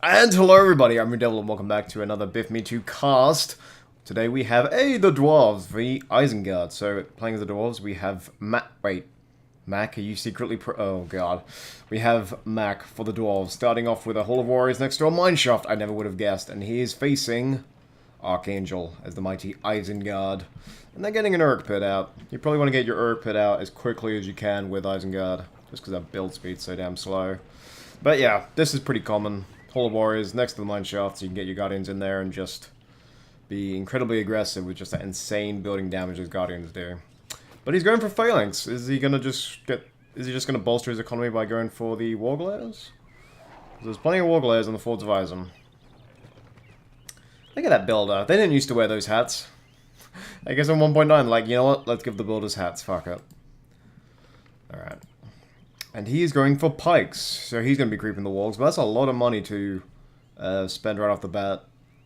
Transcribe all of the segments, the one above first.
And hello everybody, I'm RuudDevil and welcome back to another BFME2 cast. Today we have the Dwarves v Isengard. So, playing as the Dwarves, we have Mac, are you secretly oh god. We have Mac for the Dwarves, starting off with a Hall of Warriors next to a Mineshaft, I never would have guessed. And he is facing Archangel as the mighty Isengard. And they're getting an Urk Pit out. You probably want to get your Urk Pit out as quickly as you can with Isengard, just because that build speed's so damn slow. But yeah, this is pretty common. Hall of Warriors next to the Mineshaft, so you can get your Guardians in there and just be incredibly aggressive with just that insane building damage his Guardians do. But he's going for Phalanx. Is he gonna just gonna bolster his economy by going for the Warglares? There's plenty of Warglares on the Fords of Isen. Look at that builder. They didn't used to wear those hats. I guess on 1.9, like, you know what? Let's give the builders hats. Fuck it. Alright. And he is going for pikes, so he's going to be creeping the walls, but that's a lot of money to spend right off the bat.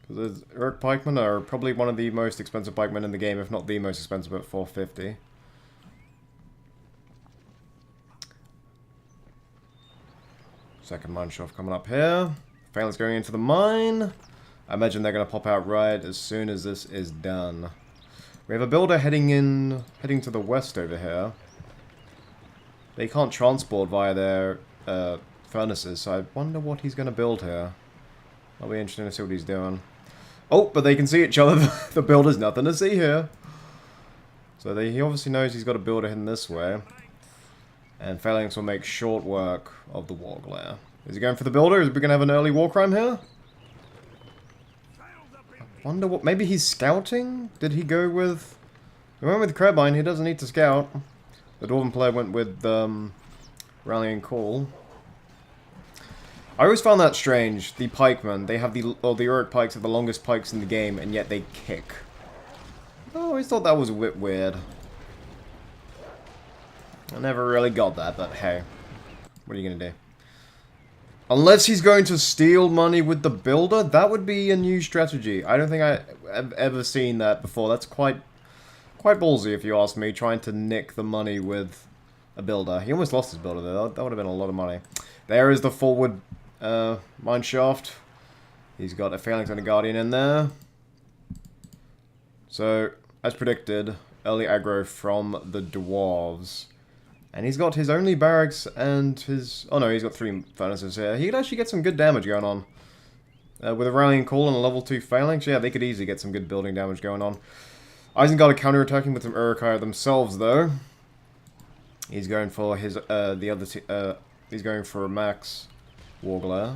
Because Urk pikemen are probably one of the most expensive pikemen in the game, if not the most expensive at 450. Second mineshaft coming up here. Phalanx going into the mine. I imagine they're going to pop out right as soon as this is done. We have a builder heading to the west over here. They can't transport via their furnaces, so I wonder what he's going to build here. I'll be interested to see what he's doing. Oh, but they can see each other. The builder's nothing to see here. So he obviously knows he's got a builder heading this way. And Phalanx will make short work of the Warglare. Is he going for the builder? Is we going to have an early war crime here? I wonder what... Maybe he's scouting? Did he go with... He went with Carbine. He doesn't need to scout. The Dwarven player went with Rallying Call. I always found that strange. The pikemen, they have the Urk pikes are the longest pikes in the game, and yet they kick. I always thought that was a bit weird. I never really got that, but hey, what are you gonna do? Unless he's going to steal money with the builder, that would be a new strategy. I don't think I've ever seen that before. That's quite ballsy, if you ask me, trying to nick the money with a builder. He almost lost his builder, though. That would have been a lot of money. There is the forward mineshaft. He's got a Phalanx and a Guardian in there. So, as predicted, early aggro from the Dwarves. And he's got his only barracks and his... Oh no, he's got 3 furnaces here. He could actually get some good damage going on. With a Rallying Call and a level 2 Phalanx, yeah, they could easily get some good building damage going on. Isengard are counterattacking with some Uruk-hai themselves, though. He's going for his he's going for a max Warglare.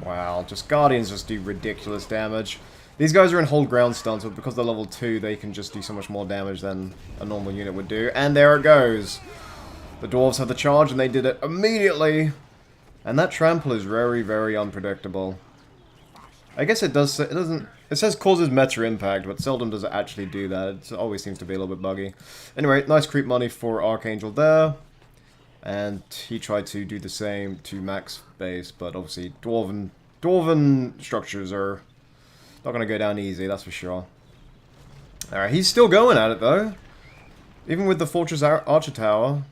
Wow, just Guardians just do ridiculous damage. These guys are in hold ground stunts, but because they're level 2, they can just do so much more damage than a normal unit would do. And there it goes. The Dwarves have the charge, and they did it immediately. And that trample is very, very unpredictable. I guess it does. It says causes meta impact, but seldom does it actually do that. It always seems to be a little bit buggy. Anyway, nice creep money for Archangel there. And he tried to do the same to Max base, but obviously Dwarven structures are not going to go down easy, that's for sure. Alright, he's still going at it though. Even with the Fortress Archer Tower,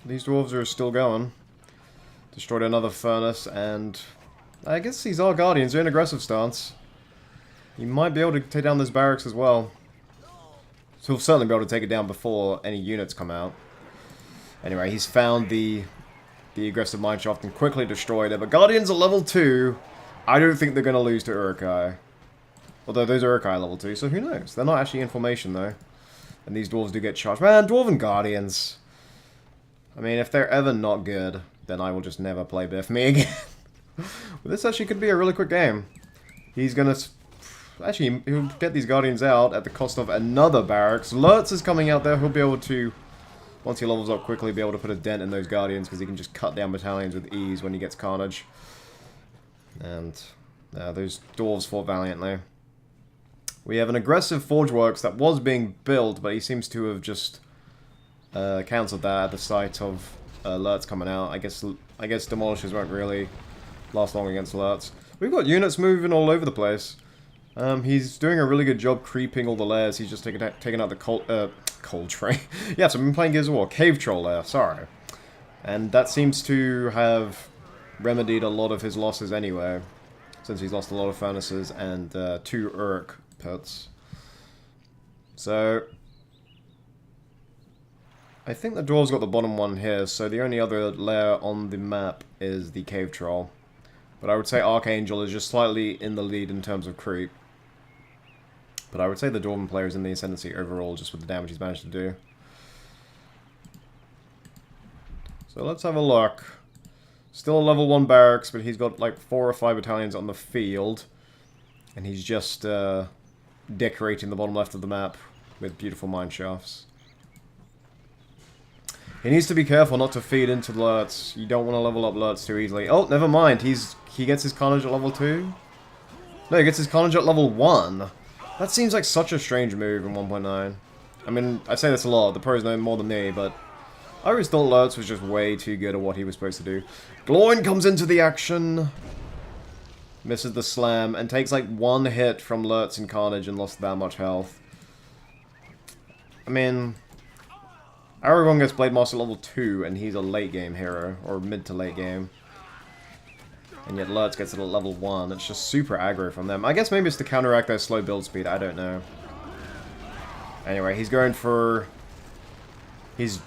these Dwarves are still going. Destroyed another furnace, and I guess these are Guardians. They're in aggressive stance. He might be able to take down this barracks as well. So he'll certainly be able to take it down before any units come out. Anyway, he's found the aggressive mineshaft and quickly destroyed it. But Guardians are level 2. I don't think they're going to lose to Uruk-hai. Although those are Uruk-hai level 2, so who knows? They're not actually in formation though. And these dwarves do get charged. Man, Dwarven Guardians. I mean, if they're ever not good, then I will just never play BFME again. Well, this actually could be a really quick game. He's gonna... Actually, he'll get these Guardians out at the cost of another barracks. Lurtz is coming out there. He'll be able to, once he levels up quickly, be able to put a dent in those Guardians, because he can just cut down battalions with ease when he gets Carnage. And those Dwarves fought valiantly. We have an aggressive Forge Works that was being built, but he seems to have just cancelled that at the sight of Lurtz coming out. I guess Demolishers won't really last long against Lurtz. We've got units moving all over the place. He's doing a really good job creeping all the layers. He's just taking out the Cold Train. Yes, I've been playing Gears of War. Cave Troll there, sorry. And that seems to have remedied a lot of his losses anyway. Since he's lost a lot of furnaces and 2 Urk pits. So I think the dwarves got the bottom one here, so the only other layer on the map is the Cave Troll. But I would say Archangel is just slightly in the lead in terms of creep. But I would say the Dwarven player is in the ascendancy overall, just with the damage he's managed to do. So let's have a look. Still a level 1 barracks, but he's got like 4 or 5 battalions on the field. And he's just decorating the bottom left of the map with beautiful mine shafts. He needs to be careful not to feed into the Lurts. You don't want to level up Lurts too easily. Oh, never mind. He gets his Carnage at level 2? No, he gets his Carnage at level 1. That seems like such a strange move in 1.9. I mean, I say this a lot. The pros know more than me, but I always thought Lurtz was just way too good at what he was supposed to do. Gloin comes into the action. Misses the slam and takes like 1 hit from Lurtz and Carnage and lost that much health. I mean, Aragorn gets Blade Master level 2 and he's a late game hero, or mid to late game. And yet Lurtz gets it at level 1. It's just super aggro from them. I guess maybe it's to counteract their slow build speed, I don't know. Anyway, he's going for... He's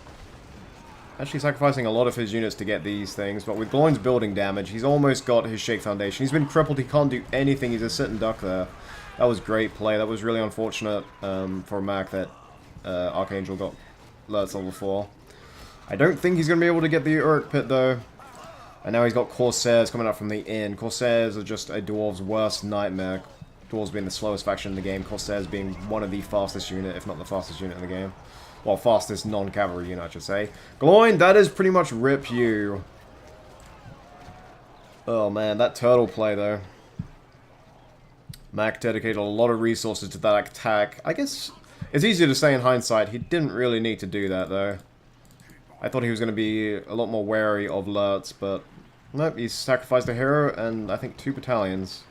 actually sacrificing a lot of his units to get these things, but with Gloin's building damage, he's almost got his Shake Foundation. He's been crippled, he can't do anything, he's a sitting duck there. That was great play, that was really unfortunate for Mac that Archangel got Lurtz level 4. I don't think he's going to be able to get the Urk Pit though. And now he's got Corsairs coming up from the inn. Corsairs are just a Dwarf's worst nightmare. Dwarves being the slowest faction in the game, Corsairs being one of the fastest unit, if not the fastest unit in the game. Well, fastest non-cavalry unit, I should say. Gloin, that is pretty much rip you. Oh man, that turtle play though. Mac dedicated a lot of resources to that attack. I guess it's easier to say in hindsight, he didn't really need to do that though. I thought he was going to be a lot more wary of Lurtz, but nope, he sacrificed a hero and I think 2 battalions.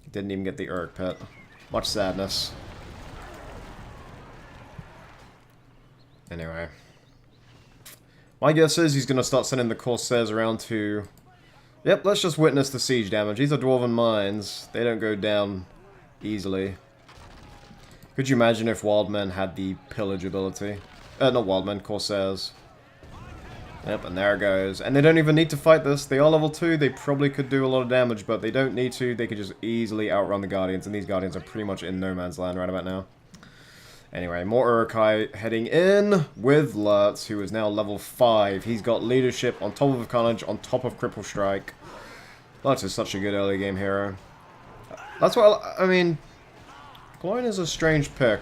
He didn't even get the Urk Pit. Much sadness. Anyway. My guess is he's going to start sending the Corsairs around to... Yep, let's just witness the siege damage. These are Dwarven mines. They don't go down easily. Could you imagine if Wildmen had the pillage ability? Not Wildmen, Corsairs. Yep, and there it goes. And they don't even need to fight this. They are level 2. They probably could do a lot of damage, but they don't need to. They could just easily outrun the Guardians, and these Guardians are pretty much in no man's land right about now. Anyway, more Uruk-hai heading in with Lurtz, who is now level 5. He's got leadership on top of Carnage, on top of Cripple Strike. Lurtz is such a good early game hero. That's why, I mean, Gloin is a strange pick.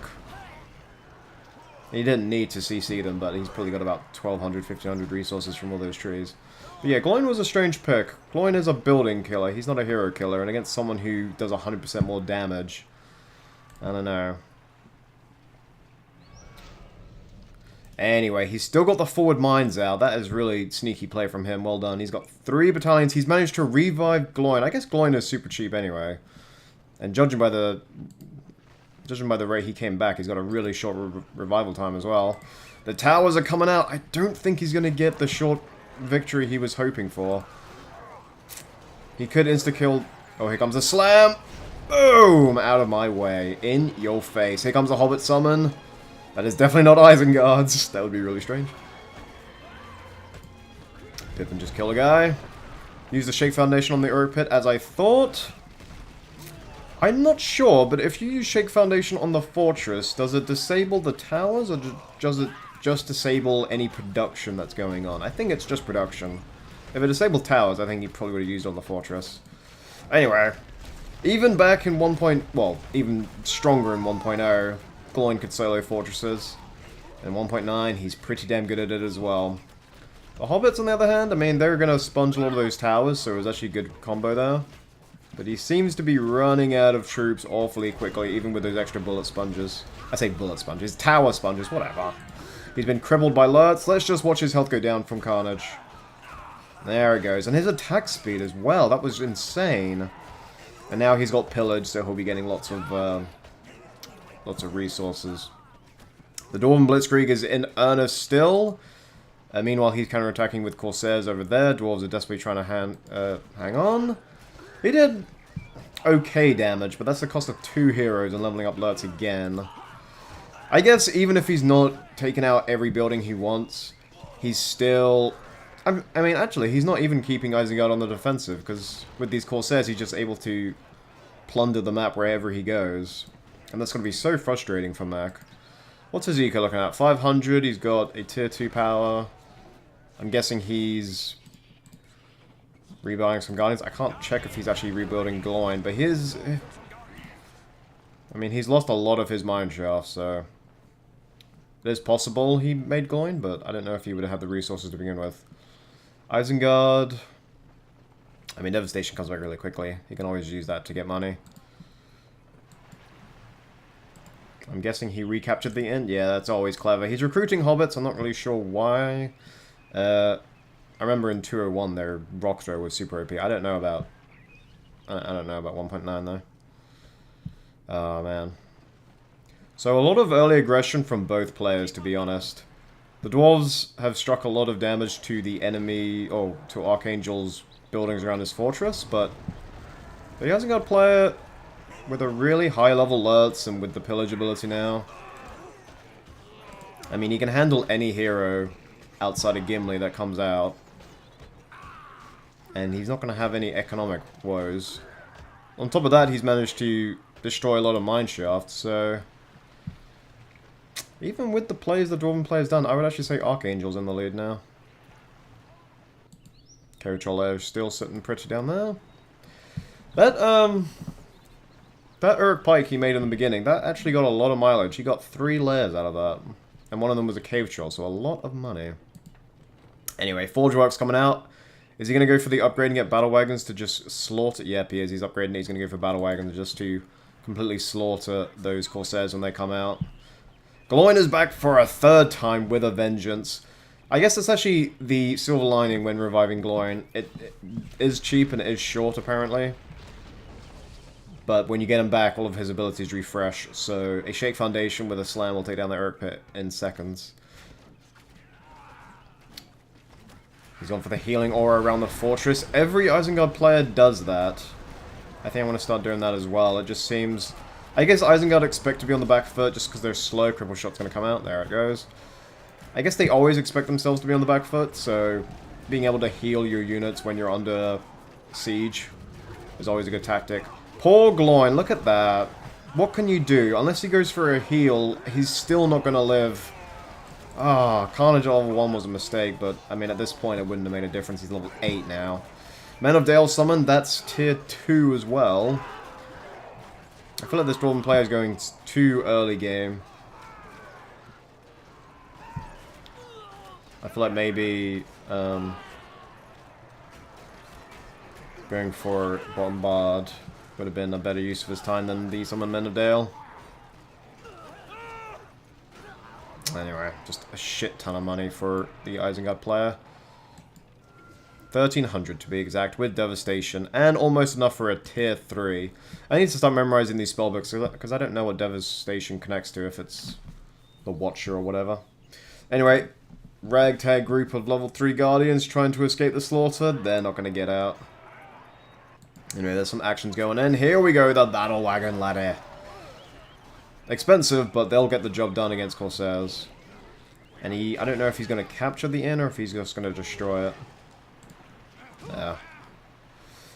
He didn't need to CC them, but he's probably got about 1,200, 1,500 resources from all those trees. But yeah, Gloin was a strange pick. Gloin is a building killer. He's not a hero killer, and against someone who does 100% more damage, I don't know. Anyway, he's still got the forward mines out. That is really sneaky play from him. Well done. He's got 3 battalions. He's managed to revive Gloin. I guess Gloin is super cheap anyway. And judging by the rate he came back, he's got a really short revival time as well. The towers are coming out. I don't think he's going to get the short victory he was hoping for. He could insta-kill... Oh, here comes a slam! Boom! Out of my way. In your face. Here comes a Hobbit summon. That is definitely not Isengard's. That would be really strange. Pippin just kill a guy. Use the Shake Foundation on the Uruk Pit as I thought. I'm not sure, but if you use Shake Foundation on the fortress, does it disable the towers or does it just disable any production that's going on? I think it's just production. If it disabled towers, I think he probably would have used it on the fortress. Anyway, even back in 1. Well, even stronger in 1.0, Gloin could solo fortresses. In 1.9, he's pretty damn good at it as well. The Hobbits, on the other hand, I mean, they're going to sponge a lot of those towers, so it was actually a good combo there. But he seems to be running out of troops awfully quickly, even with those extra bullet sponges. I say bullet sponges, tower sponges, whatever. He's been crippled by Lurtz. Let's just watch his health go down from Carnage. There it goes. And his attack speed as well. That was insane. And now he's got pillage, so he'll be getting lots of resources. The Dwarven Blitzkrieg is in earnest still. Meanwhile, he's counterattacking with Corsairs over there. Dwarves are desperately trying to hang on. He did okay damage, but that's the cost of 2 heroes and leveling up alerts again. I guess even if he's not taking out every building he wants, he's still... I mean, actually, he's not even keeping Isengard on the defensive, because with these Corsairs, he's just able to plunder the map wherever he goes. And that's going to be so frustrating for Mac. What's his eco looking at? 500, he's got a tier 2 power. I'm guessing he's rebuying some Guardians. I can't check if he's actually rebuilding Gloin, but his... I mean, he's lost a lot of his mineshaft, so... It is possible he made Gloin, but I don't know if he would have had the resources to begin with. Isengard... I mean, Devastation comes back really quickly. He can always use that to get money. I'm guessing he recaptured the inn? Yeah, that's always clever. He's recruiting hobbits, I'm not really sure why. I remember in 201 their rock throw was super OP. I don't know about 1.9 though. Oh man. So a lot of early aggression from both players, to be honest. The dwarves have struck a lot of damage to the enemy, or to Archangel's buildings around his fortress, but he hasn't got a player with a really high level alerts and with the pillage ability now. I mean, he can handle any hero outside of Gimli that comes out. And he's not going to have any economic woes. On top of that, he's managed to destroy a lot of mineshaft, so... Even with the plays the Dwarven player's done, I would actually say Archangel's in the lead now. Troller still sitting pretty down there. That EliteKryPtik he made in the beginning, that actually got a lot of mileage. He got 3 layers out of that. And one of them was a cave troll, so a lot of money. Anyway, Forge Works coming out. Is he going to go for the upgrade and get battle wagons to just slaughter? Yep, he is. He's upgrading. He's going to go for battle wagons just to completely slaughter those Corsairs when they come out. Gloin is back for a 3rd time with a vengeance. I guess that's actually the silver lining when reviving Gloin. It is cheap and it is short, apparently. But when you get him back, all of his abilities refresh. So a Shake Foundation with a Slam will take down the Urk Pit in seconds. He's gone for the healing aura around the fortress. Every Isengard player does that. I think I want to start doing that as well. It just seems... I guess Isengard expect to be on the back foot just because they're slow. Cripple Shot's going to come out. There it goes. I guess they always expect themselves to be on the back foot, so being able to heal your units when you're under siege is always a good tactic. Poor Gloin, look at that. What can you do? Unless he goes for a heal, he's still not going to live. Ah, Carnage at level 1 was a mistake, but I mean at this point it wouldn't have made a difference. He's level 8 now. Men of Dale summoned, that's tier 2 as well. I feel like this Dwarven player is going too early game. I feel like maybe going for Bombard would have been a better use of his time than the Summon Men of Dale. Anyway, just a shit ton of money for the Isengard player. 1,300 to be exact, with Devastation, and almost enough for a tier 3. I need to start memorizing these spellbooks, because I don't know what Devastation connects to, if it's the Watcher or whatever. Anyway, ragtag group of level 3 Guardians trying to escape the slaughter. They're not going to get out. Anyway, there's some actions going in. Here we go, the Battle Wagon Ladder. Expensive, but they'll get the job done against Corsairs. And I don't know if he's going to capture the inn or if he's just going to destroy it. Yeah.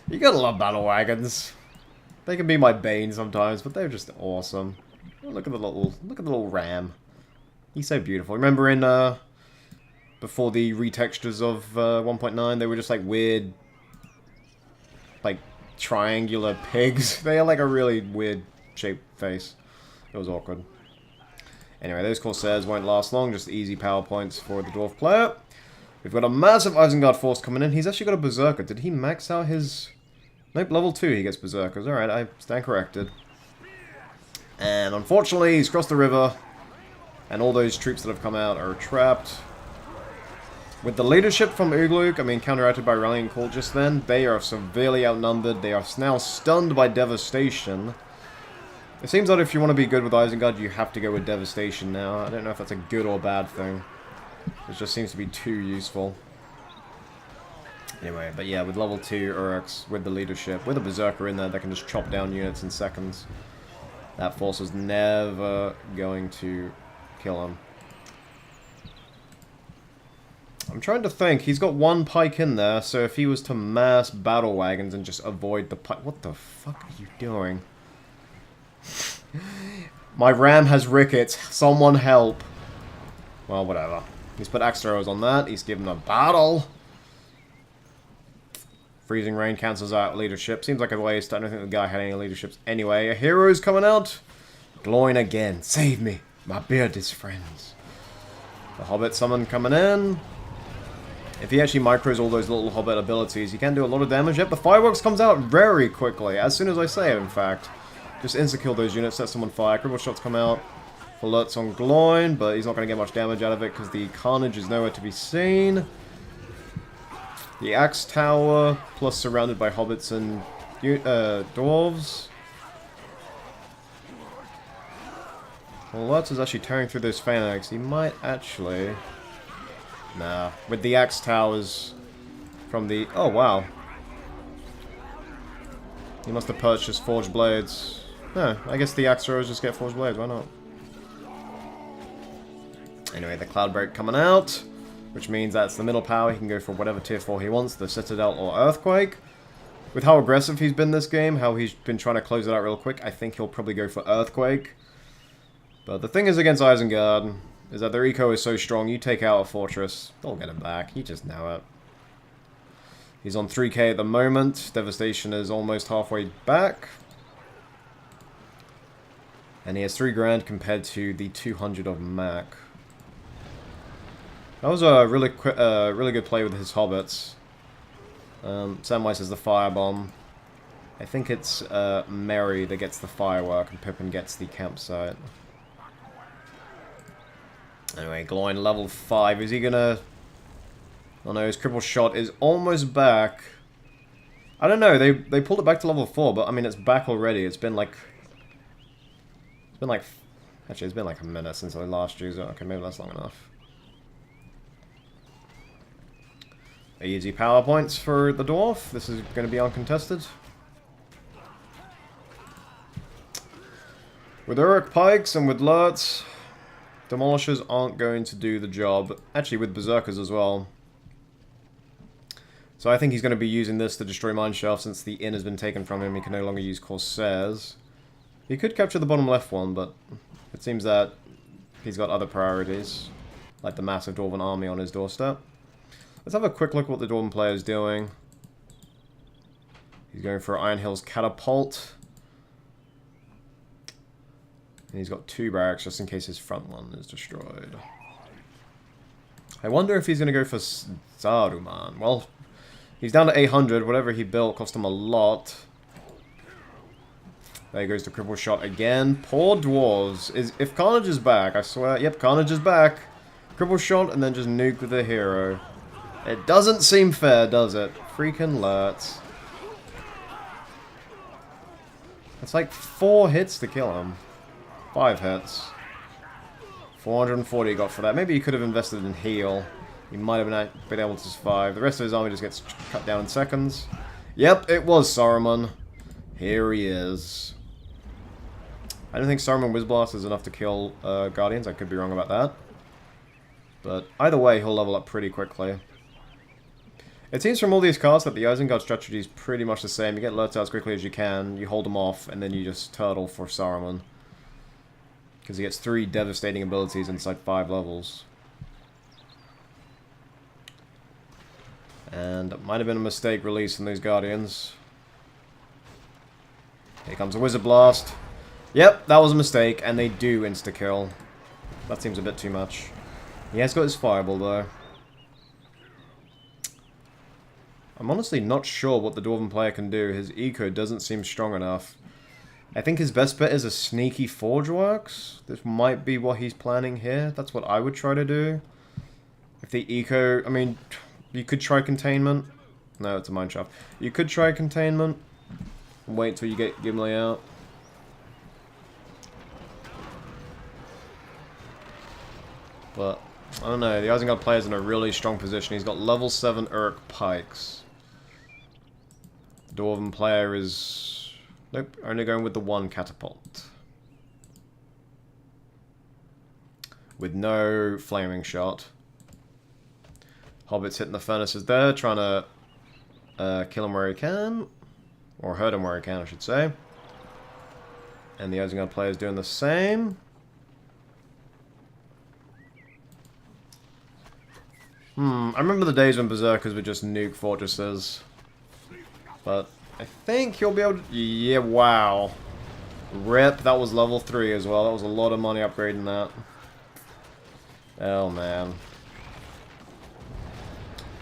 You gotta love battle wagons. They can be my bane sometimes, but they're just awesome. Oh, look at the little ram. He's so beautiful. Remember in before the retextures of 1.9, they were just like weird, like triangular pigs. They had like a really weird shaped face. It was awkward. Anyway, those Corsairs won't last long. Just easy power points for the dwarf player. We've got a massive Isengard force coming in. He's actually got a Berserker. Did he max out his... Nope, level 2 he gets Berserkers. Alright, I stand corrected. And unfortunately, he's crossed the river. And all those troops that have come out are trapped. With the leadership from Ugluk, I mean, counteracted by Rallying Call just then, they are severely outnumbered. They are now stunned by Devastation. It seems that if you want to be good with Isengard, you have to go with Devastation now. I don't know if that's a good or bad thing. It just seems to be too useful. Anyway, but yeah, with level 2 Uruks, with the leadership, with a Berserker in there that can just chop down units in seconds, that force was never going to kill him. I'm trying to think. He's got 1 pike in there, so if he was to mass battle wagons and just avoid the pike... What the fuck are you doing? My ram has rickets. Someone help. Well, whatever. He's put axe throwers on that. He's given a battle. Freezing rain cancels out leadership. Seems like a waste. I don't think the guy had any leaderships anyway. A hero's coming out. Gloin again. Save me. My bearded friends. The Hobbit summon coming in. If he actually micros all those little Hobbit abilities, he can do a lot of damage. Yep, the fireworks comes out very quickly. As soon as I say it, in fact. Just insta-kill those units, set someone fire. Cripple shots come out. Alerts on Gloin, but he's not going to get much damage out of it because the carnage is nowhere to be seen. The Axe Tower, plus surrounded by hobbits and dwarves. Well, Alerts is actually tearing through those phalanx. He might actually... Nah, with the Axe Towers from the... Oh, wow. He must have purchased Forged Blades. No, I guess the Axe Throwers just get Forged Blades, why not? Anyway, the Cloudbreak coming out, which means that's the middle power. He can go for whatever tier 4 he wants, the Citadel or Earthquake. With how aggressive he's been this game, how he's been trying to close it out real quick, I think he'll probably go for Earthquake. But the thing is against Isengard, is that their eco is so strong, you take out a fortress, they'll get him back, you just know it. He's on 3k at the moment, Devastation is almost halfway back. And he has 3 grand compared to the 200 of Mac. That was a really good play with his hobbits. Samwise has the firebomb. I think it's Merry that gets the firework and Pippin gets the campsite. Anyway, Gloin level 5. Is he gonna... Oh no, his cripple shot is almost back. I don't know, they pulled it back to level 4, but I mean it's back already. It's been like... Actually, it's been like a minute since I last used it. Okay, maybe that's long enough. Easy power points for the dwarf. This is going to be uncontested. With Uruk pikes and with Lurts, demolishers aren't going to do the job. Actually, with berserkers as well. So I think he's going to be using this to destroy mineshaft since the inn has been taken from him. He can no longer use corsairs. He could capture the bottom left one, but it seems that he's got other priorities, like the massive Dwarven army on his doorstep. Let's have a quick look at what the Dwarven player is doing. He's going for Iron Hill's Catapult. And he's got 2 barracks just in case his front one is destroyed. I wonder if he's going to go for Saruman. Well, he's down to 800. Whatever he built cost him a lot. There goes the cripple shot again. Poor dwarves. If Carnage is back, I swear. Yep, Carnage is back. Cripple shot and then just nuke with the hero. It doesn't seem fair, does it? Freaking Lurts. It's like 4 hits to kill him. 5 hits. 440 he got for that. Maybe he could have invested in heal. He might have been able to survive. The rest of his army just gets cut down in seconds. Yep, it was Saruman. Here he is. I don't think Saruman Whizblast is enough to kill Guardians. I could be wrong about that. But either way, he'll level up pretty quickly. It seems from all these cards that the Isengard strategy is pretty much the same. You get Lurts out as quickly as you can, you hold them off, and then you just turtle for Saruman. Because he gets 3 devastating abilities inside 5 levels. And it might have been a mistake releasing these Guardians. Here comes a Wizard Blast. Yep, that was a mistake, and they do insta-kill. That seems a bit too much. He has got his Fireball, though. I'm honestly not sure what the Dwarven player can do. His eco doesn't seem strong enough. I think his best bet is a sneaky Forge Works. This might be what he's planning here. That's what I would try to do. If the eco... I mean, you could try Containment. No, it's a Mineshaft. You could try Containment. Wait till you get Gimli out. But, I don't know, the Isengard player's in a really strong position. He's got level 7 EliteKryPtiks. Dwarven player is... Nope, only going with the 1 catapult. With no flaming shot. Hobbit's hitting the furnaces there, trying to kill him where he can. Or hurt him where he can, I should say. And the Isengard player is doing the same. I remember the days when Berserkers would just nuke fortresses. But I think he'll be able to... Yeah, wow. Rip, that was level 3 as well. That was a lot of money upgrading that. Oh, man.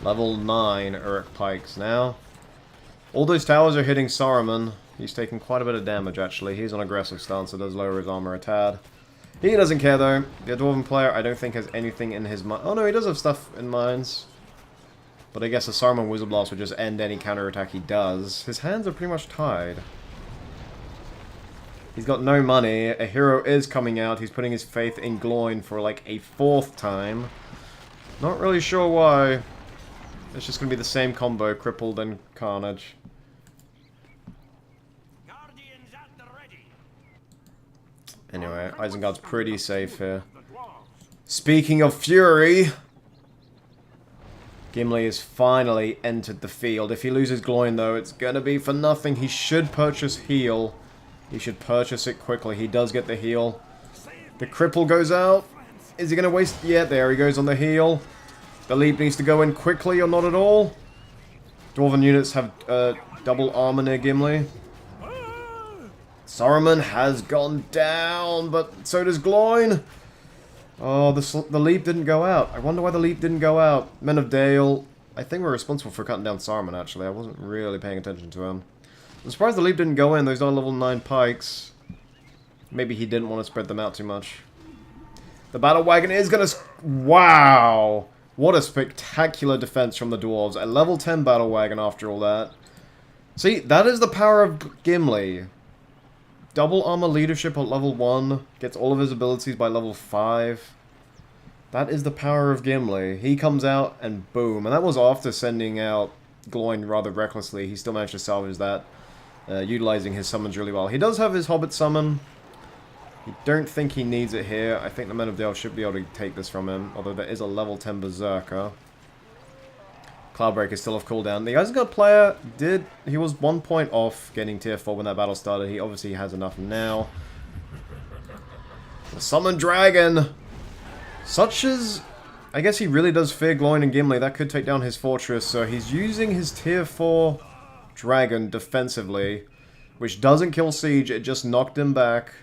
Level 9 EliteKryPtiks now. All those towers are hitting Saruman. He's taking quite a bit of damage, actually. He's on aggressive stance, so does lower his armor a tad. He doesn't care, though. The Dwarven player, I don't think, has anything in his mind. Oh, no, he does have stuff in minds. But I guess a Saruman Wizard Blast would just end any counterattack he does. His hands are pretty much tied. He's got no money. A hero is coming out. He's putting his faith in Gloin for, like, a 4th time. Not really sure why. It's just going to be the same combo, Crippled and Carnage. Anyway, Isengard's pretty safe here. Speaking of Fury, Gimli has finally entered the field. If he loses Gloin, though, it's going to be for nothing. He should purchase heal. He should purchase it quickly. He does get the heal. The cripple goes out. Is he going to waste... Yeah, there he goes on the heal. The leap needs to go in quickly or not at all. Dwarven units have double armor near Gimli. Saruman has gone down, but so does Gloin. Oh, the leap didn't go out. I wonder why the leap didn't go out. Men of Dale, I think we're responsible for cutting down Saruman, actually. I wasn't really paying attention to him. I'm surprised the leap didn't go in. Those are level 9 pikes. Maybe he didn't want to spread them out too much. The battle wagon is going to... Wow! What a spectacular defense from the dwarves. A level 10 battle wagon after all that. See, that is the power of Gimli. Double armor leadership at level 1. Gets all of his abilities by level 5. That is the power of Gimli. He comes out and boom. And that was after sending out Gloin rather recklessly. He still managed to salvage that. Utilizing his summons really well. He does have his Hobbit summon. I don't think he needs it here. I think the Men of Dale should be able to take this from him. Although there is a level 10 Berserker. Cloudbreaker is still off cooldown. The Isengard player he was 1 point off getting tier 4 when that battle started. He obviously has enough now. The Summon Dragon! Such as... I guess he really does fear Gloin and Gimli. That could take down his fortress. So he's using his tier 4 dragon defensively. Which doesn't kill Siege. It just knocked him back.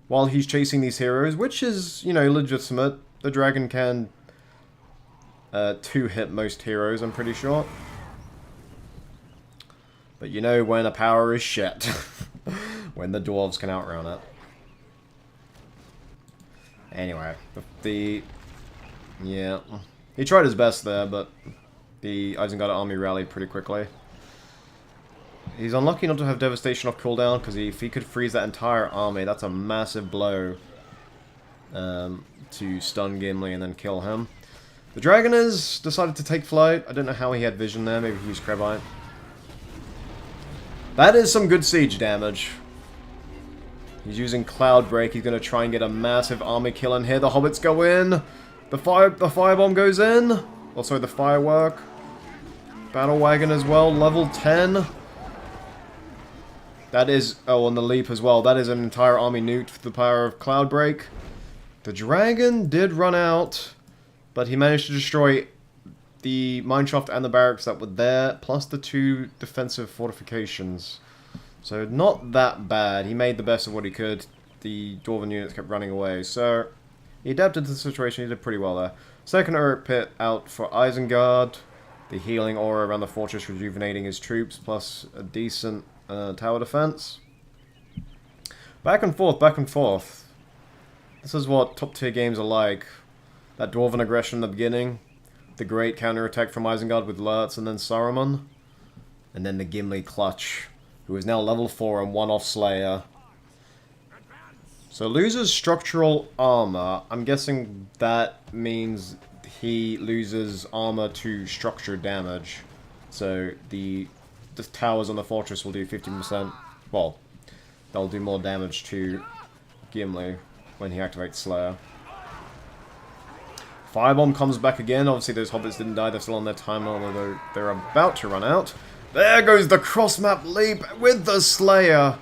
While he's chasing these heroes. Which is, you know, legitimate. The dragon can... 2-hit most heroes, I'm pretty sure. But you know when a power is shit. When the dwarves can outrun it. Anyway, yeah. He tried his best there, but the Isengard army rallied pretty quickly. He's unlucky not to have Devastation off cooldown, because if he could freeze that entire army, that's a massive blow to stun Gimli and then kill him. The dragon has decided to take flight. I don't know how he had vision there. Maybe he used Krebite. That is some good siege damage. He's using Cloudbreak. He's going to try and get a massive army kill in here. The hobbits go in. The firebomb goes in. Also the firework. Battle wagon as well. Level 10. That is... Oh, on the leap as well. That is an entire army nuked for the power of Cloudbreak. The dragon did run out. But he managed to destroy the mineshaft and the barracks that were there, plus the 2 defensive fortifications. So not that bad. He made the best of what he could. The Dwarven units kept running away. So he adapted to the situation. He did pretty well there. Second Uruk Pit out for Isengard. The healing aura around the fortress rejuvenating his troops, plus a decent tower defense. Back and forth, back and forth. This is what top tier games are like. That Dwarven aggression in the beginning. The great counterattack from Isengard with Lurtz and then Saruman. And then the Gimli clutch, who is now level 4 and 1 off Slayer. So loses structural armor. I'm guessing that means he loses armor to structure damage. So the towers on the fortress will do 15%. Well, they'll do more damage to Gimli when he activates Slayer. Firebomb comes back again. Obviously those hobbits didn't die. They're still on their timeline, although they're about to run out. There goes the cross-map leap with the Slayer.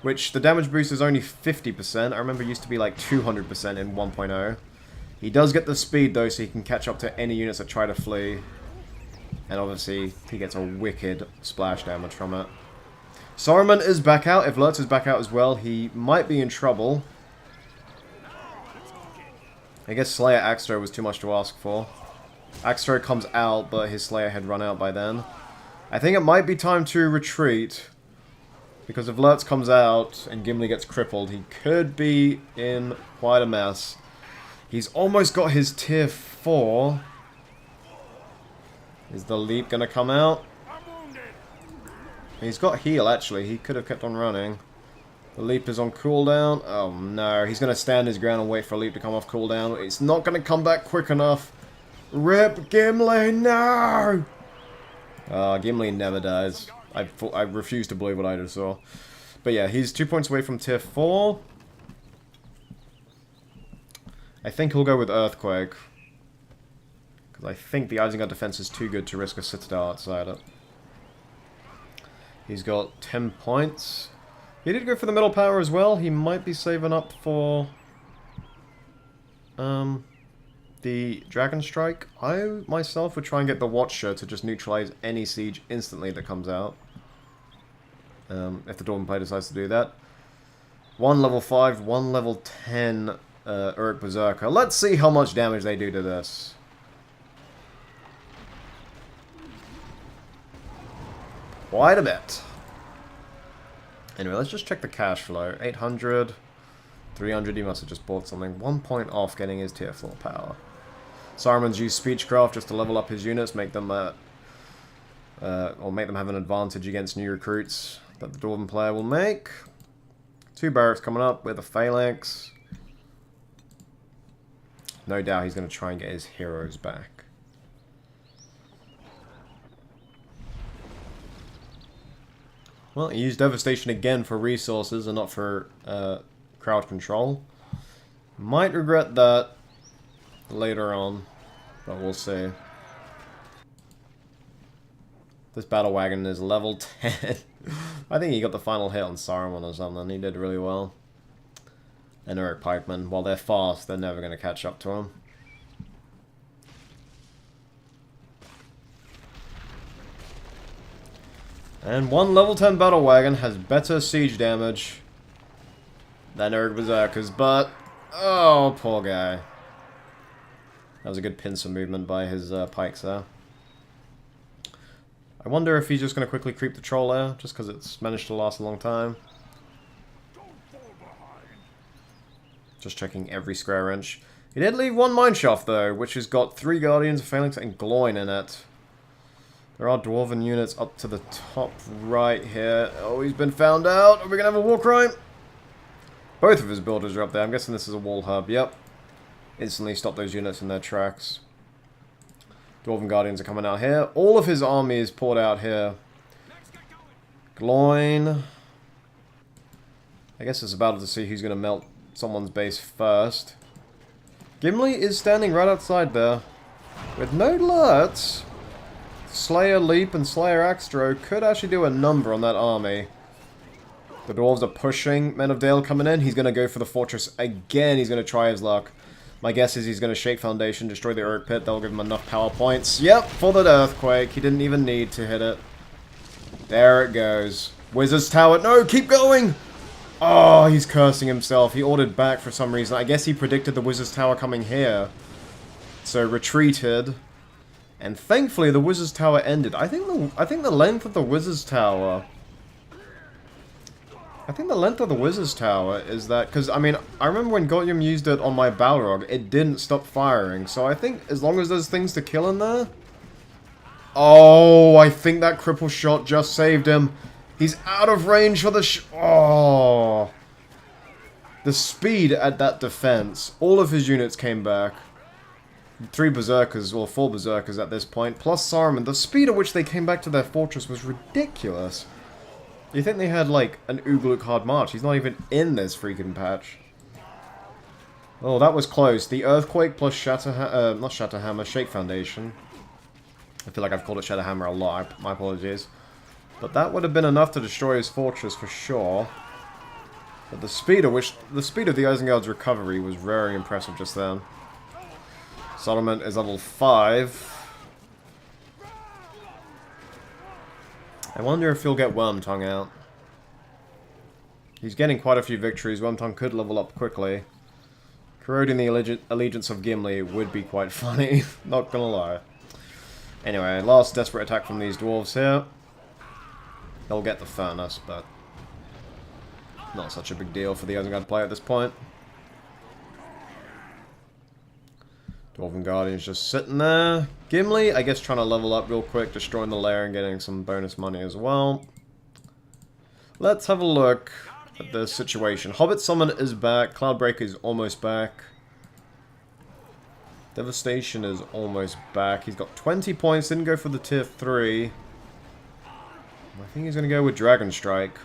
Which, the damage boost is only 50%. I remember it used to be like 200% in 1.0. He does get the speed though, so he can catch up to any units that try to flee. And obviously, he gets a wicked splash damage from it. Saruman is back out. If Lurtz is back out as well, he might be in trouble. I guess Slayer Axtro was too much to ask for. Axtro comes out, but his Slayer had run out by then. I think it might be time to retreat. Because if Lurtz comes out and Gimli gets crippled, he could be in quite a mess. He's almost got his tier 4. Is the leap going to come out? He's got heal, actually. He could have kept on running. The leap is on cooldown. Oh, no. He's going to stand his ground and wait for a leap to come off cooldown. It's not going to come back quick enough. Rip Gimli, no! Gimli never dies. I refuse to believe what I just saw. But yeah, he's 2 points away from tier 4. I think he'll go with Earthquake. Because I think the Isengard defense is too good to risk a Citadel outside it. He's got 10 points. He did go for the middle power as well. He might be saving up for the Dragon Strike. I, myself, would try and get the Watcher to just neutralize any siege instantly that comes out. If the Dwarven player decides to do that. 1 level 5, 1 level 10 Uruk Berserker. Let's see how much damage they do to this. Quite a bit. Anyway, let's just check the cash flow. 800, 300, he must have just bought something. 1 point off getting his tier 4 power. Saruman's used Speechcraft just to level up his units, make them or make them have an advantage against new recruits that the Dwarven player will make. 2 barracks coming up with a Phalanx. No doubt he's going to try and get his heroes back. Well, he used Devastation again for resources and not for crowd control. Might regret that later on, but we'll see. This battle wagon is level 10. I think he got the final hit on Saruman or something. He did really well. And Eric Pikeman, while they're fast, they're never going to catch up to him. And 1 level 10 battle wagon has better siege damage than Eric Berserker's, but oh, poor guy. That was a good pincer movement by his pikes there. I wonder if he's just going to quickly creep the troll there, just because it's managed to last a long time. Just checking every square inch. He did leave 1 mineshaft though, which has got 3 Guardians, a Phalanx, and Gloin in it. There are Dwarven units up to the top right here. Oh, he's been found out. Are we going to have a war crime? Both of his builders are up there. I'm guessing this is a wall hub. Yep. Instantly stop those units in their tracks. Dwarven Guardians are coming out here. All of his army is poured out here. Gloin. I guess it's about to see who's going to melt someone's base first. Gimli is standing right outside there. With no alerts. Slayer Leap and Slayer Axtro could actually do a number on that army. The dwarves are pushing. Men of Dale coming in. He's going to go for the fortress again. He's going to try his luck. My guess is he's going to shake Foundation, destroy the Uruk Pit. That'll give him enough power points. Yep, for the Earthquake. He didn't even need to hit it. There it goes. Wizard's Tower. No, keep going! Oh, he's cursing himself. He ordered back for some reason. I guess he predicted the Wizard's Tower coming here. So retreated. And thankfully the Wizard's Tower ended. I think the length of the Wizard's Tower... I think the length of the Wizard's Tower is that... Because, I mean, I remember when Gotyum used it on my Balrog, it didn't stop firing. So I think as long as there's things to kill in there... Oh, I think that cripple shot just saved him. He's out of range for the oh. The speed at that defense, all of his units came back. 3 berserkers, or 4 berserkers at this point, plus Saruman. The speed at which they came back to their fortress was ridiculous. You think they had, like, an Ugluk hard march? He's not even in this freaking patch. Oh, that was close. The Earthquake plus not Shatterhammer, Shake Foundation. I feel like I've called it Shatterhammer a lot. My apologies. But that would have been enough to destroy his fortress for sure. But the speed of the Isengard's recovery was very impressive just then. Saruman is level 5. I wonder if he'll get Wormtongue out. He's getting quite a few victories. Wormtongue could level up quickly. Corroding the allegiance of Gimli would be quite funny. Not gonna lie. Anyway, last desperate attack from these dwarves here. They'll get the furnace, but not such a big deal for the Isengard player at this point. Dwarven Guardian's just sitting there. Gimli, I guess, trying to level up real quick, destroying the lair and getting some bonus money as well. Let's have a look at the situation. Hobbit Summon is back. Cloudbreaker is almost back. Devastation is almost back. He's got 20 points. Didn't go for the tier 3. I think he's going to go with Dragon Strike.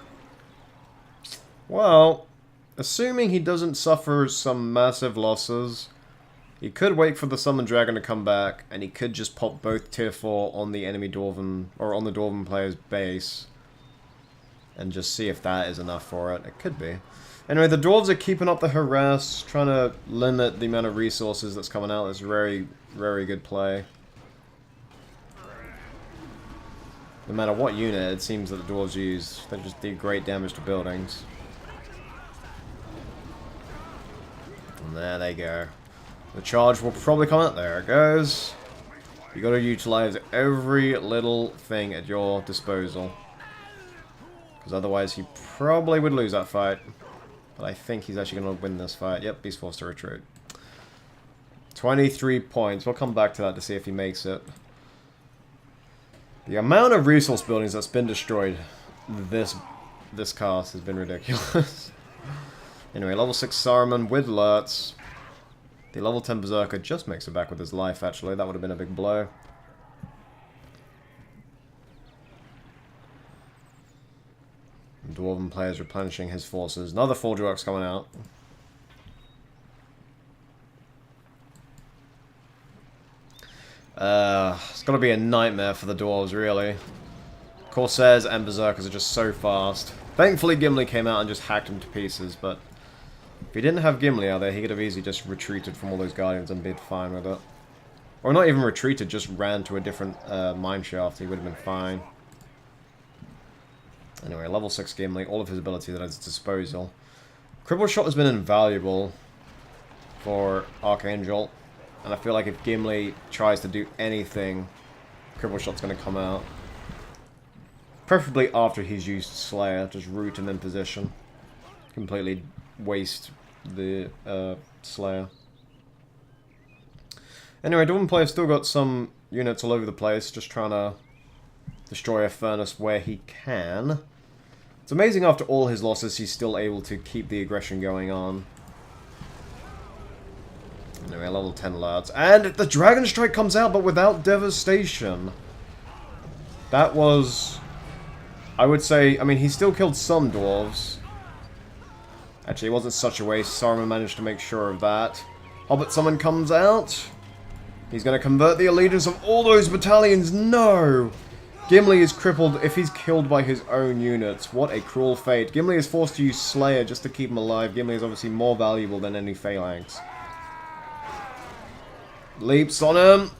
Well, assuming he doesn't suffer some massive losses, he could wait for the Summon Dragon to come back, and he could just pop both tier 4 on the enemy Dwarven, or on the Dwarven player's base, and just see if that is enough for it. It could be. Anyway, the Dwarves are keeping up the harass, trying to limit the amount of resources that's coming out. That's very, very good play. No matter what unit it seems that the Dwarves use, they just do great damage to buildings. And there they go. The charge will probably come out. There it goes. You got to utilize every little thing at your disposal, because otherwise he probably would lose that fight. But I think he's actually going to win this fight. Yep, he's forced to retreat. 23 points. We'll come back to that to see if he makes it. The amount of resource buildings that's been destroyed this cast has been ridiculous. Anyway, level 6 Saruman with alerts. The level 10 Berserker just makes it back with his life, actually. That would have been a big blow. Dwarven players replenishing his forces. Another Forge Works coming out. It's going to be a nightmare for the Dwarves, really. Corsairs and Berserkers are just so fast. Thankfully, Gimli came out and just hacked him to pieces, but if he didn't have Gimli out there, he could have easily just retreated from all those Guardians and been fine with it. Or not even retreated, just ran to a different mine shaft. He would have been fine. Anyway, level 6 Gimli, all of his abilities at his disposal. Cripple Shot has been invaluable for Archangel, and I feel like if Gimli tries to do anything, Cripple Shot's going to come out. Preferably after he's used Slayer, just root him in position. Completely waste the Slayer. Anyway, Dwarven player's still got some units all over the place, just trying to destroy a furnace where he can. It's amazing after all his losses, he's still able to keep the aggression going on. Anyway, level 10 alerts. And the Dragon Strike comes out, but without Devastation. That was, I would say, I mean, he still killed some dwarves. Actually, it wasn't such a waste. Saruman managed to make sure of that. Hobbit Summon comes out. He's going to convert the allegiance of all those battalions. No! Gimli is crippled if he's killed by his own units. What a cruel fate. Gimli is forced to use Slayer just to keep him alive. Gimli is obviously more valuable than any Phalanx. Leaps on him.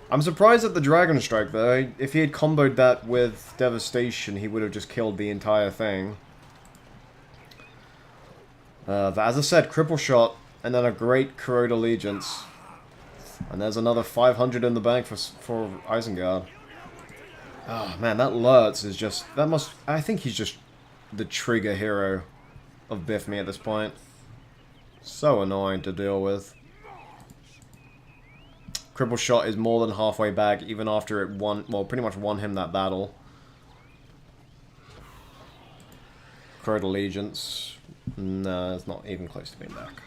I'm surprised at the Dragon Strike, though. If he had comboed that with Devastation, he would have just killed the entire thing. As I said, Cripple Shot, and then a great Corrode Allegiance. And there's another 500 in the bank for Isengard. Oh man, that Lurtz is just, I think he's just the trigger hero of BFME at this point. So annoying to deal with. Cripple Shot is more than halfway back, even after it won, well, pretty much won him that battle. Crowed Allegiance. No, it's not even close to being back.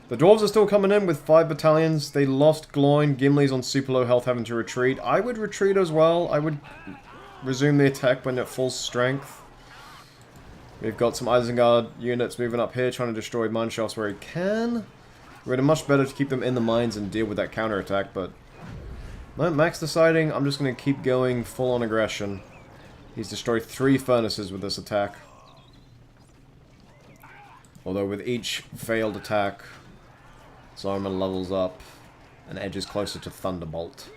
The Dwarves are still coming in with 5 battalions. They lost Gloin. Gimli's on super low health, having to retreat. I would retreat as well. I would resume the attack when at full strength. We've got some Isengard units moving up here, trying to destroy mine shafts where he can. We're much better to keep them in the mines and deal with that counterattack, but Max deciding I'm just going to keep going full on aggression. He's destroyed 3 furnaces with this attack. Although with each failed attack, Saruman levels up and edges closer to Thunderbolt.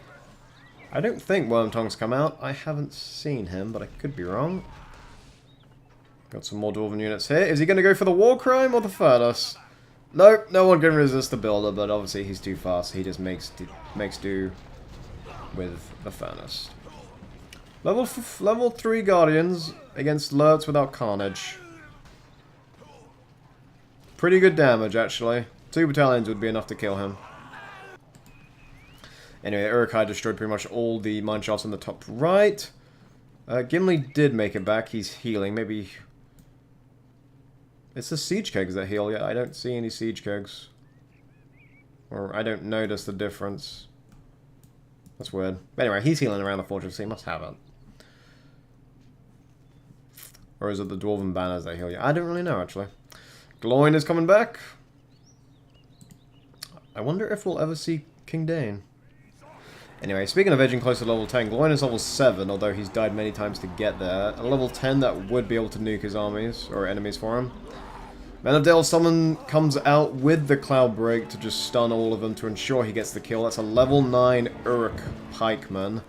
I don't think Wormtongue's come out. I haven't seen him, but I could be wrong. Got some more Dwarven units here. Is he going to go for the War Crime or the Furnace? Nope, no one can resist the Builder, but obviously he's too fast. He just makes do with the Furnace. Level 3 Guardians against Lurts without Carnage. Pretty good damage, actually. 2 battalions would be enough to kill him. Anyway, Uruk-hai destroyed pretty much all the mineshafts on the top right. Gimli did make it back. He's healing. Maybe... It's the siege kegs that heal. Yeah, I don't see any siege kegs. Or I don't notice the difference. That's weird. But anyway, he's healing around the fortress, so he must have it. Or is it the Dwarven banners that heal you? I don't really know, actually. Gloin is coming back. I wonder if we'll ever see King Dane. Anyway, speaking of edging closer to level 10, Gloin is level 7, although he's died many times to get there. At level 10, that would be able to nuke his armies, or enemies for him. Man of Dale Summon comes out with the Cloud Break to just stun all of them to ensure he gets the kill. That's a level 9 Uruk Pikeman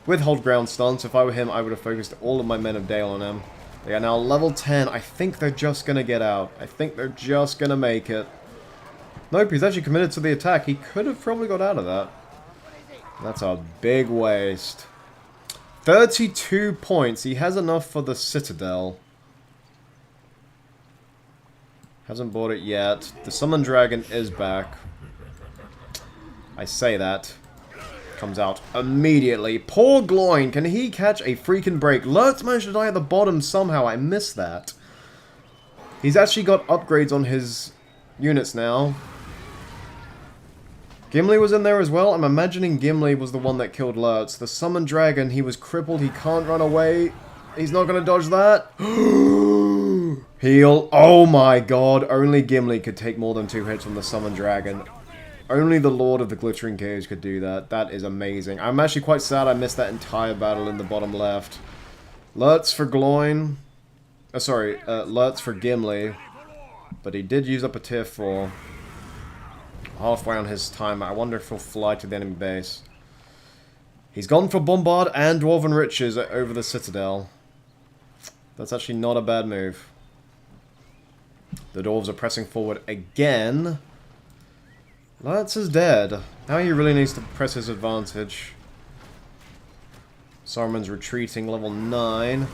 with hold ground stun, so if I were him, I would have focused all of my Men of Dale on him. They are now level 10. I think they're just going to get out. I think they're just going to make it. Nope, he's actually committed to the attack. He could have probably got out of that. That's a big waste. 32 points. He has enough for the Citadel. Hasn't bought it yet. The Summon Dragon is back. I say that. Comes out immediately. Poor Gloin. Can he catch a freaking break? Lurtz managed to die at the bottom somehow. I missed that. He's actually got upgrades on his units now. Gimli was in there as well. I'm imagining Gimli was the one that killed Lurtz. The Summon Dragon, he was crippled. He can't run away. He's not going to dodge that. Heal. Oh my god. Only Gimli could take more than 2 hits from the Summon Dragon. Only the Lord of the Glittering Caves could do that. That is amazing. I'm actually quite sad I missed that entire battle in the bottom left. Lurtz for Gloin. Lurtz for Gimli. But he did use up a tier 4. Halfway on his time. I wonder if he'll fly to the enemy base. He's gone for Bombard and Dwarven Riches over the Citadel. That's actually not a bad move. The Dwarves are pressing forward again. Lurtz is dead. Now he really needs to press his advantage. Saruman's retreating, level 9.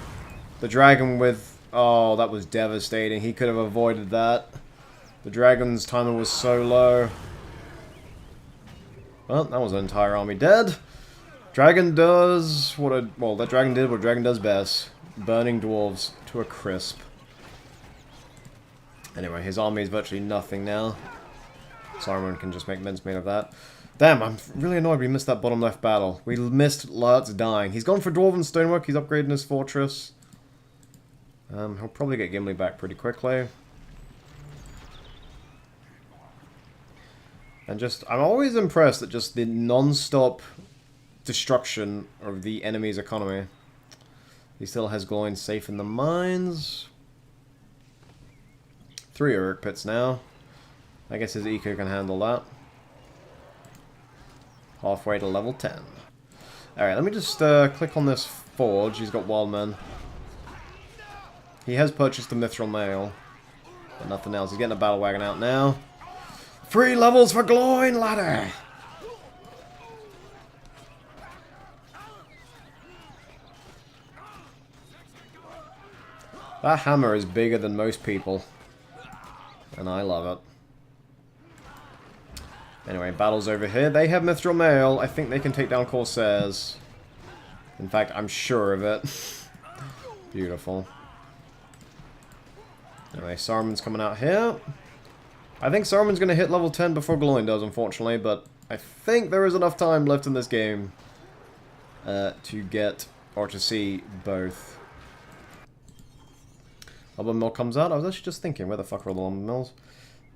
The dragon with... Oh, that was devastating. He could have avoided that. The dragon's timer was so low. Well, that was an entire army dead. Dragon does what that dragon did what dragon does best. Burning dwarves to a crisp. Anyway, his army is virtually nothing now. Saruman can just make mincemeat of that. Damn, I'm really annoyed we missed that bottom left battle. We missed Lurtz dying. He's gone for Dwarven Stonework. He's upgrading his fortress. He'll probably get Gimli back pretty quickly. And just, I'm always impressed at just the non-stop destruction of the enemy's economy. He still has Gloin safe in the mines. 3 Uruk pits now. I guess his eco can handle that. Halfway to level 10. Alright, let me just click on this forge. He's got wild men. He has purchased the Mithril Mail. But nothing else. He's getting a battle wagon out now. 3 levels for Gloin, ladder! That hammer is bigger than most people. And I love it. Anyway, battles over here. They have Mithril Mail. I think they can take down Corsairs. In fact, I'm sure of it. Beautiful. Anyway, Saruman's coming out here. I think Saruman's going to hit level 10 before Gloin does, unfortunately, but I think there is enough time left in this game to get, or to see both. Lumber mill comes out. I was actually just thinking, where the fuck are all the lumber mills?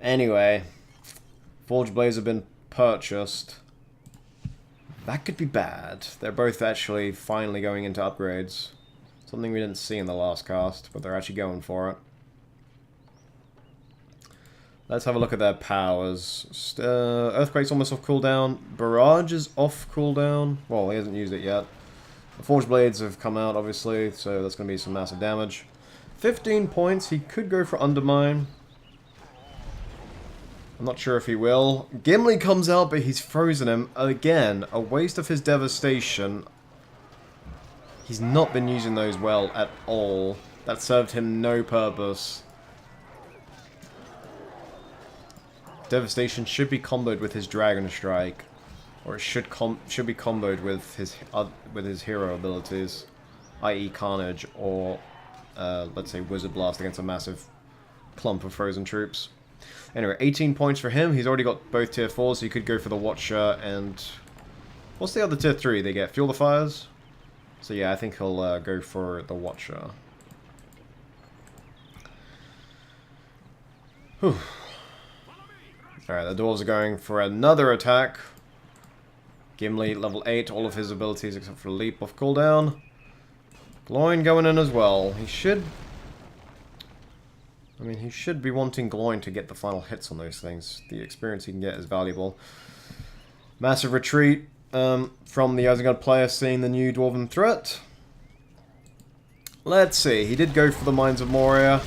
Anyway, Forge Blades have been purchased. That could be bad. They're both actually finally going into upgrades. Something we didn't see in the last cast, but they're actually going for it. Let's have a look at their powers. Earthquake's almost off cooldown. Barrage is off cooldown. Well, he hasn't used it yet. The Forge Blades have come out, obviously, so that's going to be some massive damage. 15 points. He could go for Undermine. I'm not sure if he will. Gimli comes out, but he's frozen him. Again, a waste of his devastation. He's not been using those well at all. That served him no purpose. Devastation should be comboed with his Dragon Strike, or it should be comboed with his hero abilities, i.e. Carnage, or let's say Wizard Blast against a massive clump of frozen troops. Anyway, 18 points for him. He's already got both tier 4s, so he could go for the Watcher and... What's the other tier 3 they get? Fuel the Fires? So yeah, I think he'll go for the Watcher. Whew. Alright, the Dwarves are going for another attack. Gimli, level 8, all of his abilities except for Leap off cooldown. Gloin going in as well. He should... I mean, he should be wanting Gloin to get the final hits on those things. The experience he can get is valuable. Massive retreat from the Isengard player seeing the new Dwarven threat. Let's see. He did go for the Mines of Moria.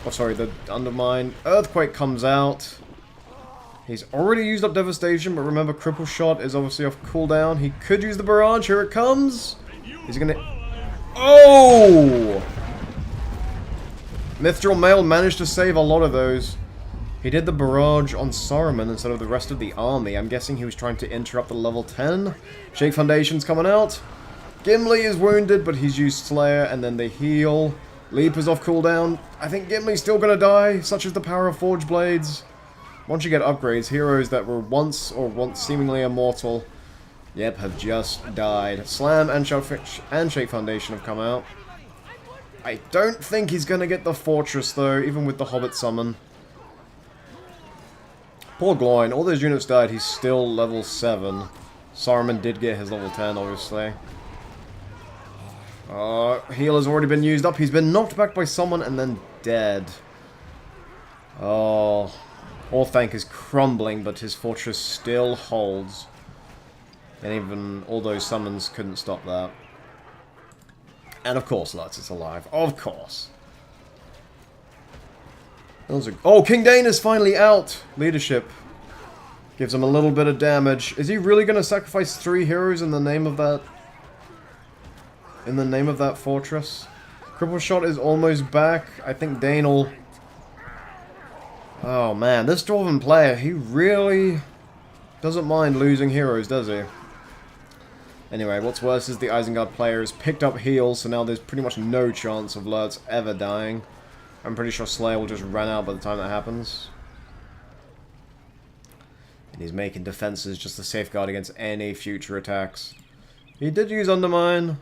Oh, sorry, the Undermine. Earthquake comes out. He's already used up Devastation, but remember, Cripple Shot is obviously off cooldown. He could use the Barrage. Here it comes. He's gonna... Oh! Mithril Mail managed to save a lot of those. He did the barrage on Saruman instead of the rest of the army. I'm guessing he was trying to interrupt the level 10. Shake Foundation's coming out. Gimli is wounded, but he's used Slayer, and then they heal. Leap is off cooldown. I think Gimli's still gonna die, such is the power of Forge Blades. Once you get upgrades, heroes that were once seemingly immortal, yep, have just died. Slam and Shake Foundation have come out. I don't think he's going to get the Fortress, though, even with the Hobbit summon. Poor Gloin. All those units died. He's still level 7. Saruman did get his level 10, obviously. Heal has already been used up. He's been knocked back by someone and then dead. Oh. Orthanc is crumbling, but his Fortress still holds. And even all those summons couldn't stop that. And of course, Lutz is alive. Of course. Oh, King Dane is finally out. Leadership. Gives him a little bit of damage. Is he really going to sacrifice 3 heroes in the name of that? In the name of that fortress? Cripple Shot is almost back. I think Dane will... Oh man, this Dwarven player, he really doesn't mind losing heroes, does he? Anyway, what's worse is the Isengard player has picked up heals, so now there's pretty much no chance of Lurtz ever dying. I'm pretty sure Slayer will just run out by the time that happens. And he's making defenses just to safeguard against any future attacks. He did use Undermine,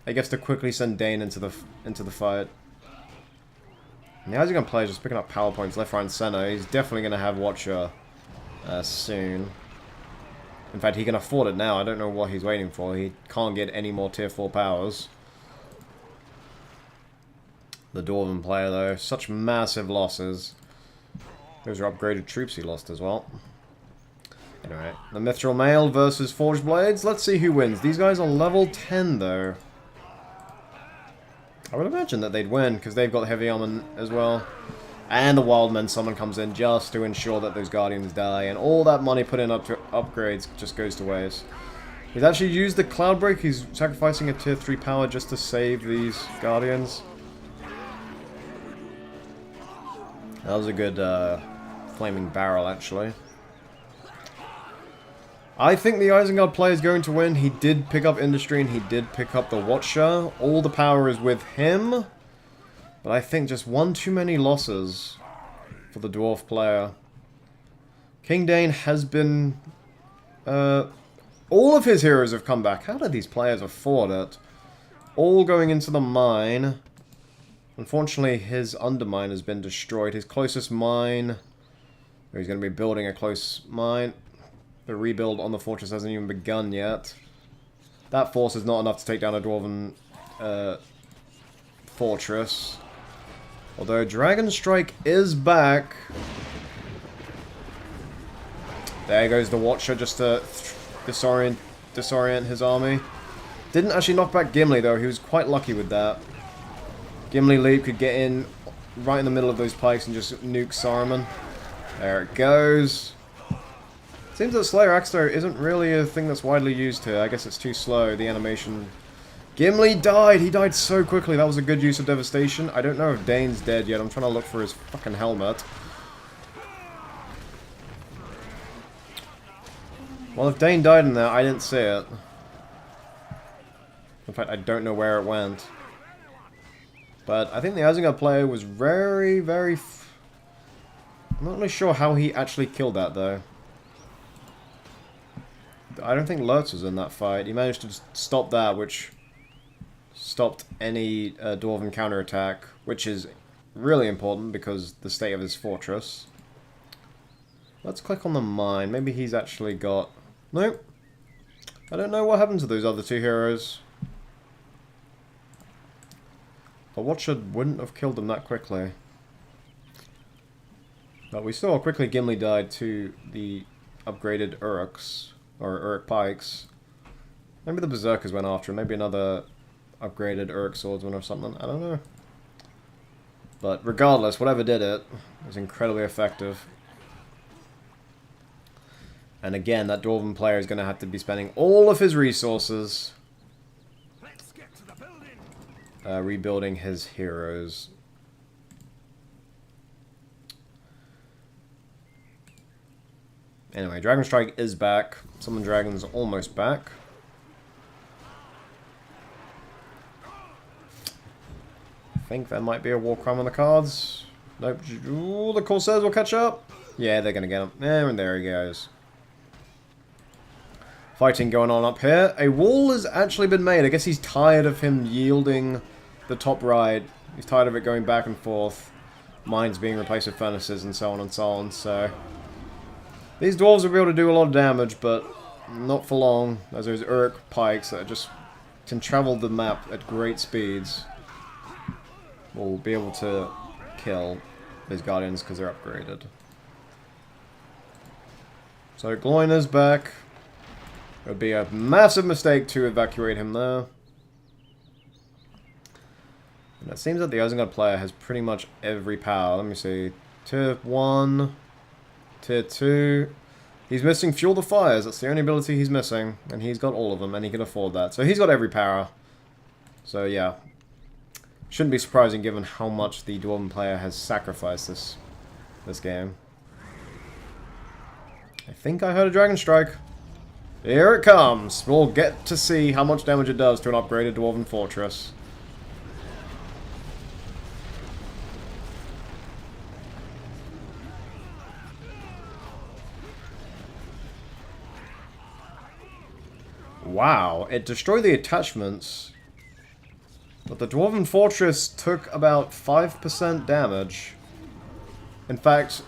I guess, to quickly send Dane into the fight. And the Isengard player is just picking up power points left, right, and center. He's definitely going to have Watcher soon. In fact, he can afford it now. I don't know what he's waiting for. He can't get any more tier 4 powers. The Dwarven player, though. Such massive losses. Those are upgraded troops he lost as well. Anyway, the Mithril Mail versus Forged Blades. Let's see who wins. These guys are level 10, though. I would imagine that they'd win, because they've got Heavy Armor as well. And the Wildman summon comes in just to ensure that those Guardians die. And all that money put in up to upgrades just goes to waste. He's actually used the Cloud Break. He's sacrificing a tier 3 power just to save these Guardians. That was a good Flaming Barrel, actually. I think the Isengard player is going to win. He did pick up Industry and he did pick up the Watcher. All the power is with him. But I think just one too many losses for the dwarf player. King Dane has been... all of his heroes have come back. How did these players afford it? All going into the mine. Unfortunately, his undermine has been destroyed. His closest mine... He's going to be building a close mine. The rebuild on the fortress hasn't even begun yet. That force is not enough to take down a Dwarven fortress. Although Dragon Strike is back. There goes the Watcher just to disorient his army. Didn't actually knock back Gimli though, he was quite lucky with that. Gimli Leap could get in right in the middle of those pikes and just nuke Saruman. There it goes. Seems that Slayer Axe though isn't really a thing that's widely used here. I guess it's too slow, the animation. Gimli died! He died so quickly, that was a good use of devastation. I don't know if Dane's dead yet, I'm trying to look for his fucking helmet. Well, if Dane died in there, I didn't see it. In fact, I don't know where it went. But I think the Isengard player was very, very... I'm not really sure how he actually killed that, though. I don't think Lurtz was in that fight. He managed to stop that, which stopped any Dwarven counterattack, which is really important because the state of his fortress. Let's click on the mine. Maybe he's actually got... Nope. I don't know what happened to those other two heroes. The Watcher wouldn't have killed them that quickly. But we saw how quickly Gimli died to the upgraded Uruks, or Uruk pikes. Maybe the Berserkers went after him, maybe another upgraded Uruk swordsman or something, I don't know. But regardless, whatever did it was incredibly effective. And again, that Dwarven player is going to have to be spending all of his resources rebuilding his heroes. Anyway, Dragon Strike is back. Summon Dragon's almost back. I think there might be a War Crime on the cards. Nope. Ooh, the Corsairs will catch up. Yeah, they're going to get him. And there he goes. Fighting going on up here. A wall has actually been made. I guess he's tired of him yielding the top right. He's tired of it going back and forth. Mines being replaced with furnaces and so on and so on. So these dwarves will be able to do a lot of damage, but not for long. As those Uruk pikes that just can travel the map at great speeds will be able to kill these guardians because they're upgraded. So Gloin is back. It would be a massive mistake to evacuate him there. And it seems that the Isengard player has pretty much every power. Let me see. Tier 1, Tier 2. He's missing Fuel the Fires. That's the only ability he's missing. And he's got all of them, and he can afford that. So he's got every power. So yeah. Shouldn't be surprising given how much the Dwarven player has sacrificed this game. I think I heard a Dragon Strike. Here it comes. We'll get to see how much damage it does to an upgraded Dwarven fortress. Wow, it destroyed the attachments. But the Dwarven fortress took about 5% damage. In fact,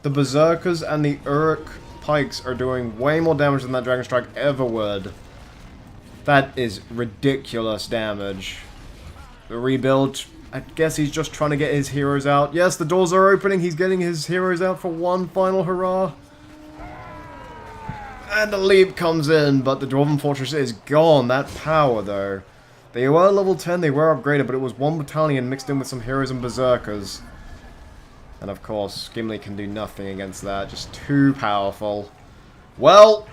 the Berserkers and the Uruk pikes are doing way more damage than that Dragon Strike ever would. That is ridiculous damage. The rebuild, I guess he's just trying to get his heroes out. Yes, the doors are opening. He's getting his heroes out for one final hurrah. And the leap comes in, but the Dwarven fortress is gone. That power, though. They were level 10, they were upgraded, but it was one battalion mixed in with some heroes and berserkers. And of course, Gimli can do nothing against that. Just too powerful. Well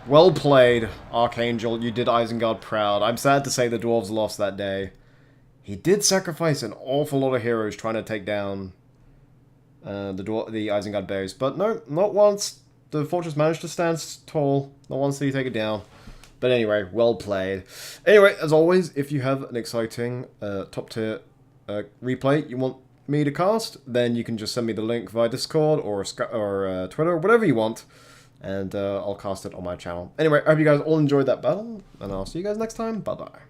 played, Archangel. You did Isengard proud. I'm sad to say the dwarves lost that day. He did sacrifice an awful lot of heroes trying to take down the Isengard base. But no, not once. The fortress managed to stand tall. Not once did he take it down. But anyway, well played. Anyway, as always, if you have an exciting top tier replay you want me to cast, then you can just send me the link via Discord or Twitter, whatever you want, and I'll cast it on my channel. Anyway, I hope you guys all enjoyed that battle, and I'll see you guys next time. Bye-bye.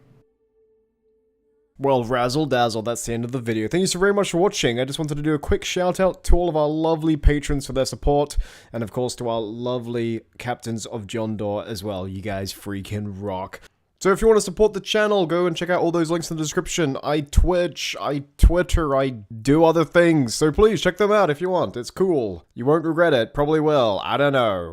Well, razzle dazzle, that's the end of the video. Thank you so very much for watching. I just wanted to do a quick shout out to all of our lovely patrons for their support, and of course to our lovely captains of Jondor as well. You guys freaking rock. So if you want to support the channel, go and check out all those links in the description. I Twitch, I Twitter, I do other things, so please check them out if you want. It's cool. You won't regret it, probably will, I don't know.